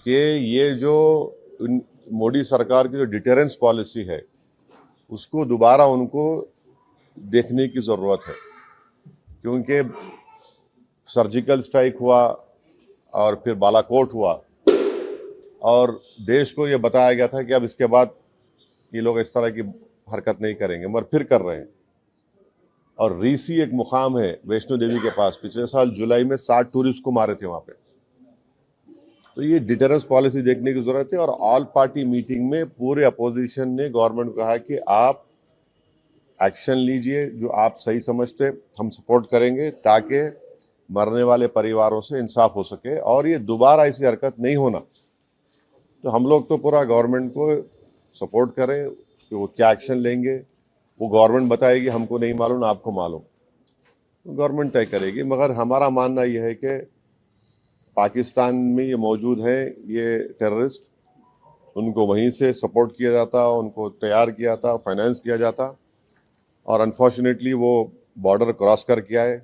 कि ये जो मोदी सरकार की जो डिटेरेंस पॉलिसी है उसको दोबारा उनको देखने की ज़रूरत है, क्योंकि सर्जिकल स्ट्राइक हुआ और फिर बालाकोट हुआ और देश को ये बताया गया था कि अब इसके बाद ये लोग इस तरह की हरकत नहीं करेंगे, मगर फिर कर रहे हैं। और रीसी एक मुकाम है वैष्णो देवी के पास, पिछले साल जुलाई में 60 टूरिस्ट को मारे थे वहां पे। तो ये डिटेरेंस पॉलिसी देखने की जरूरत है। और ऑल पार्टी मीटिंग में पूरे अपोजिशन ने गवर्नमेंट को कहा कि आप एक्शन लीजिए, जो आप सही समझते हम सपोर्ट करेंगे, ताकि मरने वाले परिवारों से इंसाफ हो सके और ये दोबारा ऐसी हरकत नहीं होना। तो हम लोग तो पूरा गवर्नमेंट को सपोर्ट करें कि वो क्या एक्शन लेंगे, वो गवर्नमेंट बताएगी, हमको नहीं मालूम, आपको मालूम, तो गवर्नमेंट तय करेगी। मगर हमारा मानना यह है कि पाकिस्तान में ये मौजूद हैं, ये टेररिस्ट, उनको वहीं से सपोर्ट किया जाता, उनको तैयार किया था, फाइनेंस किया जाता, और अनफॉर्चुनेटली वो बॉर्डर क्रॉस करके आए,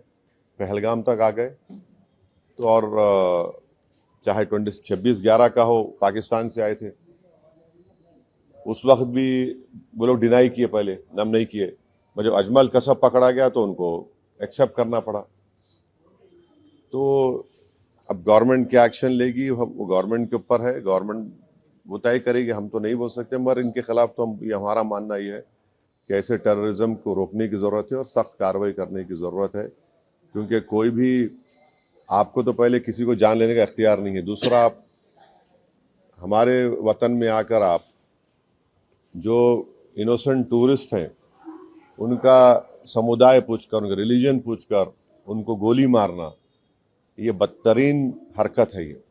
पहलगाम तक आ गए। तो और चाहे 26/11 का हो, पाकिस्तान से आए थे, उस वक्त भी वो लोग डिनाई किए, पहले हम नहीं किए। जब अजमल कसब पकड़ा गया तो उनको एक्सेप्ट करना पड़ा। तो अब गवर्नमेंट क्या एक्शन लेगी वो गवर्नमेंट के ऊपर है, गवर्नमेंट वो तय करेगी, हम तो नहीं बोल सकते। मगर इनके खिलाफ तो हम, ये हमारा मानना ये है कि ऐसे टेररिज्म को रोकने की ज़रूरत है और सख्त कार्रवाई करने की ज़रूरत है, क्योंकि कोई भी, आपको तो पहले किसी को जान लेने का इख्तियार नहीं है, दूसरा आप हमारे वतन में आकर आप जो इनोसेंट टूरिस्ट हैं उनका समुदाय पूछकर, उनका रिलीजन पूछकर उनको गोली मारना, ये बदतरीन हरकत है ये।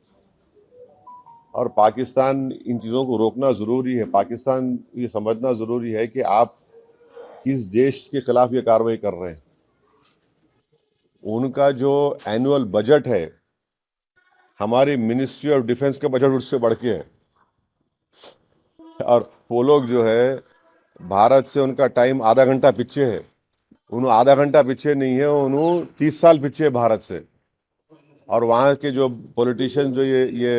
और पाकिस्तान इन चीज़ों को रोकना ज़रूरी है। पाकिस्तान ये समझना ज़रूरी है कि आप किस देश के खिलाफ ये कार्रवाई कर रहे हैं। उनका जो एनुअल बजट है, हमारी मिनिस्ट्री ऑफ डिफेंस का बजट उससे बढ़ के है। और वो लोग जो है, भारत से उनका टाइम आधा घंटा पीछे है। उन्होंने आधा घंटा पीछे नहीं है, उन्होंने 30 साल पीछे है भारत से। और वहाँ के जो पॉलिटिशियन जो ये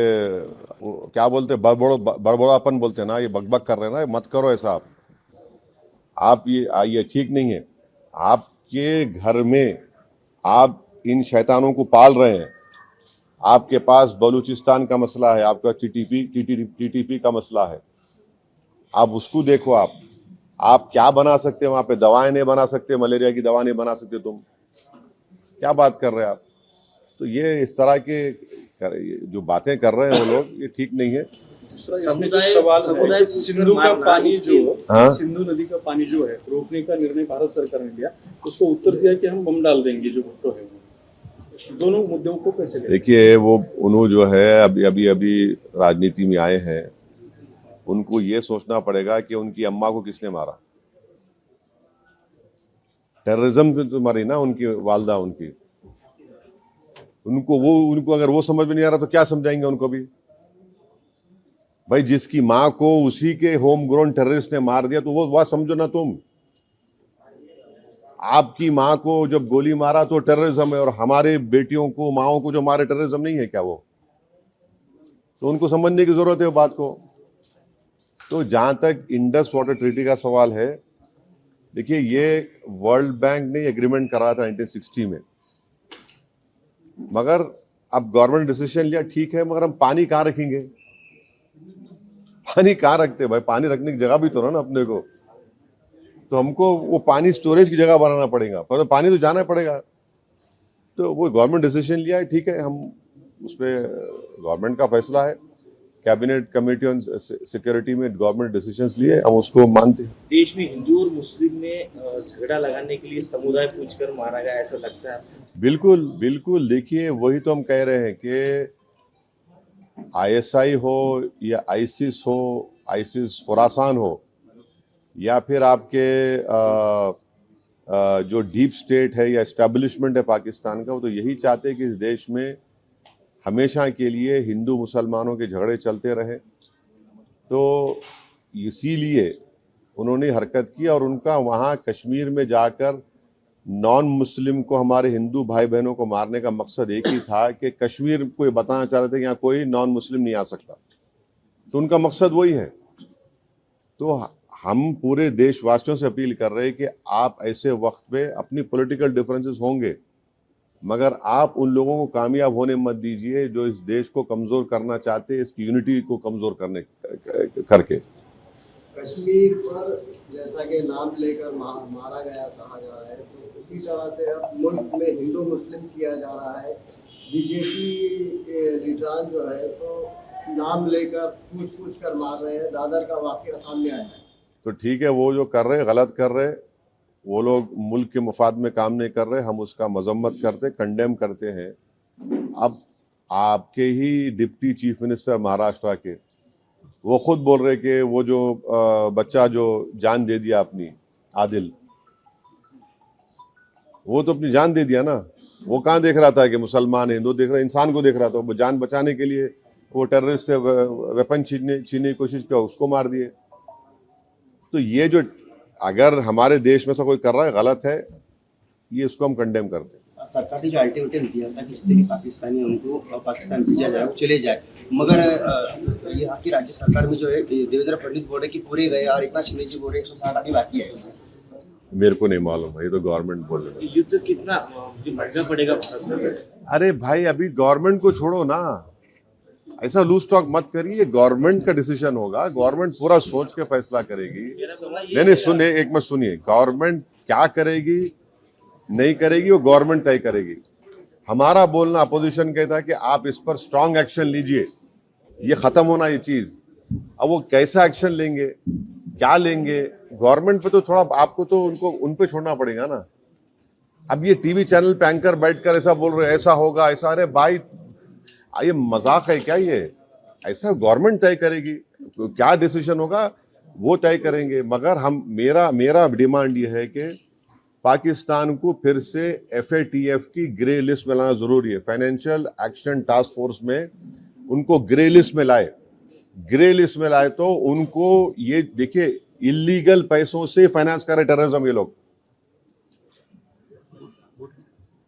क्या बोलते हैं, बड़बड़ापन बोलते हैं ना, ये बकबक कर रहे हैं ना, मत करो ऐसा। आप ये ठीक नहीं है। आपके घर में आप इन शैतानों को पाल रहे हैं। आपके पास बलूचिस्तान का मसला है, आपका टीटीपी का मसला है, आप उसको देखो। आप क्या बना सकते हैं वहां पे? दवाएं नहीं बना सकते, मलेरिया की दवा नहीं बना सकते, तुम क्या बात कर रहे हैं आप? तो ये इस तरह के जो बातें कर रहे हैं वो लोग, ये ठीक नहीं है। समुदाय सिंधु का पानी जो, हाँ? सिंधु नदी का पानी जो है रोकने का निर्णय भारत सरकार ने लिया, उसको उत्तर दिया कि हम बम डाल देंगे जो भुट्टो है। दोनों मुद्दों को कैसे लें? देखिए, वो उन्होंने जो है अभी राजनीति में आए हैं, उनको ये सोचना पड़ेगा कि उनकी अम्मा को किसने मारा। टेररिज्म तो मारी ना उनकी वालदा, उनको अगर वो समझ में नहीं आ रहा तो क्या समझाएंगे उनको भी? भाई, जिसकी माँ को उसी के होम ग्रोन टेररिस्ट ने मार दिया, तो वो बात समझो ना तुम। आपकी माँ को जब गोली मारा तो टेररिज्म है, और हमारे बेटियों को, माओं को जो मारे, टेररिज्म नहीं है क्या वो? तो उनको समझने की जरूरत है वो बात को। तो जहां तक इंडस वाटर ट्रीटी का सवाल है, देखिए, ये वर्ल्ड बैंक ने एग्रीमेंट करा था 1960 में, मगर अब गवर्नमेंट डिसीजन लिया, ठीक है, मगर हम पानी कहाँ रखेंगे? पानी कहाँ रखते हैं भाई? पानी रखने की जगह भी तो ना अपने को। तो हमको वो पानी स्टोरेज की जगह बनाना पड़ेगा, पर पानी तो जाना पड़ेगा। तो वो गवर्नमेंट डिसीजन लिया है, ठीक है, हम उस पर, गवर्नमेंट का फैसला है, कैबिनेट कमेटी ऑन सिक्योरिटी में गवर्नमेंट डिसीजंस लिए, हम उसको मानते हैं। देश में हिंदू और मुस्लिम में झगड़ा लगाने के लिए समुदाय पूछकर मारा गया, ऐसा लगता है? बिल्कुल बिल्कुल। देखिए, वही तो हम कह रहे हैं कि आईएसआई हो या आईसिस हो, आईसिस खुरासान हो, या फिर आपके जो डीप स्टेट है या एस्टेब्लिशमेंट है पाकिस्तान का, वो तो यही चाहते हैं कि इस देश में हमेशा के लिए हिंदू मुसलमानों के झगड़े चलते रहे। तो इसीलिए उन्होंने हरकत की, और उनका वहाँ कश्मीर में जाकर नॉन मुस्लिम को, हमारे हिंदू भाई बहनों को मारने का मकसद एक ही था कि कश्मीर को ये बताना चाह रहे थे कि यहाँ कोई नॉन मुस्लिम नहीं आ सकता, तो उनका मकसद वही है। तो हम पूरे देशवासियों से अपील कर रहे हैं कि आप ऐसे वक्त पे, अपनी पॉलिटिकल डिफरेंसेस होंगे, मगर आप उन लोगों को कामयाब होने मत दीजिए जो इस देश को कमज़ोर करना चाहते हैं, इसकी यूनिटी को कमज़ोर करने करके। कश्मीर पर जैसा कि नाम लेकर मारा गया कहा जा रहा है, तो उसी तरह से अब मुल्क में हिंदू मुस्लिम किया जा रहा है। बीजेपी लीडरान जो है तो नाम लेकर पूछ कर मार रहे हैं। दादर का वाकया सामने आया है। तो ठीक है, वो जो कर रहे गलत कर रहे, वो लोग मुल्क के मफाद में काम नहीं कर रहे, हम उसका मजम्मत करते, कंडेम करते हैं। अब आपके ही डिप्टी चीफ मिनिस्टर महाराष्ट्र के, वो खुद बोल रहे कि वो जो बच्चा जो जान दे दिया अपनी, आदिल, वो तो अपनी जान दे दिया ना। वो कहाँ देख रहा था कि मुसलमान हिंदू देख रहा, इंसान को देख रहा था। वो जान बचाने के लिए वो टेररिस्ट से वेपन छीनने की कोशिश किया, उसको मार दिए। तो ये जो अगर हमारे देश में से कोई कर रहा है गलत है, ये इसको हम कंडेम करते हैं। सरकार ने जो अल्टीमेटम दिया था कि जितने भी पाकिस्तानी उनको पाकिस्तान भेजा जाए, वो चले जाए, मगर यहाँ की राज्य सरकार में जो है देवेंद्र फडणवीस बोल रहे कि पूरे गए और इतना शिंदे जी बोल रहे 160 अभी बाकी है। मेरे को नहीं मालूम है, ये तो गवर्नमेंट बोल रही है। युद्ध कितना जो बढ़ना पड़ेगा भारत में? अरे भाई, अभी गवर्नमेंट को छोड़ो ना, ऐसा लूज टॉक मत करिए। गवर्नमेंट का डिसीजन होगा, गवर्नमेंट पूरा सोच के फैसला करेगी। नहीं सुनिए, एक मिनट सुनिए। गवर्नमेंट क्या करेगी नहीं करेगी वो गवर्नमेंट तय करेगी। हमारा बोलना, अपोजिशन कहता है कि आप इस पर स्ट्रांग एक्शन लीजिए, ये खत्म होना ये चीज। अब वो कैसा एक्शन लेंगे, क्या लेंगे, गवर्नमेंट पे तो थोड़ा आपको तो उन पे छोड़ना पड़ेगा ना। अब ये टीवी चैनल पे एंकर बैठकर ऐसा बोल रहे ऐसा होगा ऐसा, अरे भाई ये मजाक है क्या? ये ऐसा गवर्नमेंट तय करेगी, क्या डिसीजन होगा वो तय करेंगे। मगर हम मेरा डिमांड ये है कि पाकिस्तान को फिर से FATF की ग्रे लिस्ट में लाना जरूरी है। फाइनेंशियल एक्शन टास्क फोर्स में उनको ग्रे लिस्ट में लाए। ग्रे लिस्ट में लाए तो उनको, ये देखिए, इलीगल पैसों से फाइनेंस कर रहे टेररिज्म ये लोग।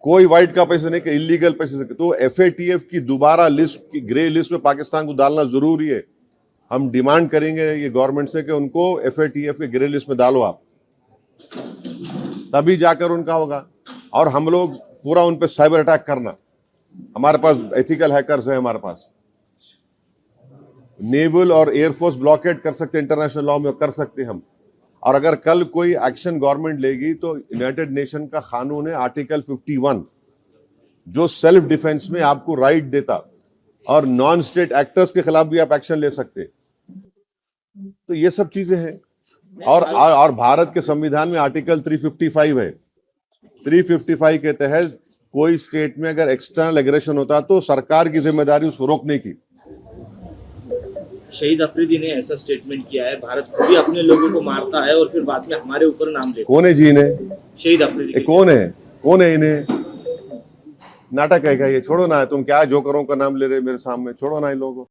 कोई वाइट का पैसे नहीं, कि इलीगल पैसे से। तो FATF की दोबारा लिस्ट की ग्रे लिस्ट में पाकिस्तान को डालना जरूरी है। हम डिमांड करेंगे ये गवर्नमेंट से कि उनको FATF के ग्रे लिस्ट में डालो आप, तभी जाकर उनका होगा। और हम लोग पूरा उन पे साइबर अटैक करना, हमारे पास एथिकल हैकर्स है, हमारे पास नेवल और एयरफोर्स ब्लॉकेट कर सकते, इंटरनेशनल लॉ में कर सकते हम। और अगर कल कोई एक्शन गवर्नमेंट लेगी तो यूनाइटेड नेशन का कानून है आर्टिकल 51, जो सेल्फ डिफेंस में आपको राइट देता, और नॉन स्टेट एक्टर्स के खिलाफ भी आप एक्शन ले सकते। तो ये सब चीजें हैं। और भारत के संविधान में आर्टिकल 355 है। 355 के तहत कोई स्टेट में अगर एक्सटर्नल एग्रेशन होता तो सरकार की जिम्मेदारी उसको रोकने की। शहीद अफरीदी ने ऐसा स्टेटमेंट किया है, भारत खुद ही अपने लोगों को मारता है और फिर बाद में हमारे ऊपर नाम लेता है। कौन है जी इन्हें? शहीद अफरीदी कौन है इन्हें? नाटक है क्या ये? छोड़ो ना, तुम क्या जोकरों का नाम ले रहे मेरे सामने, छोड़ो ना इन लोगों को।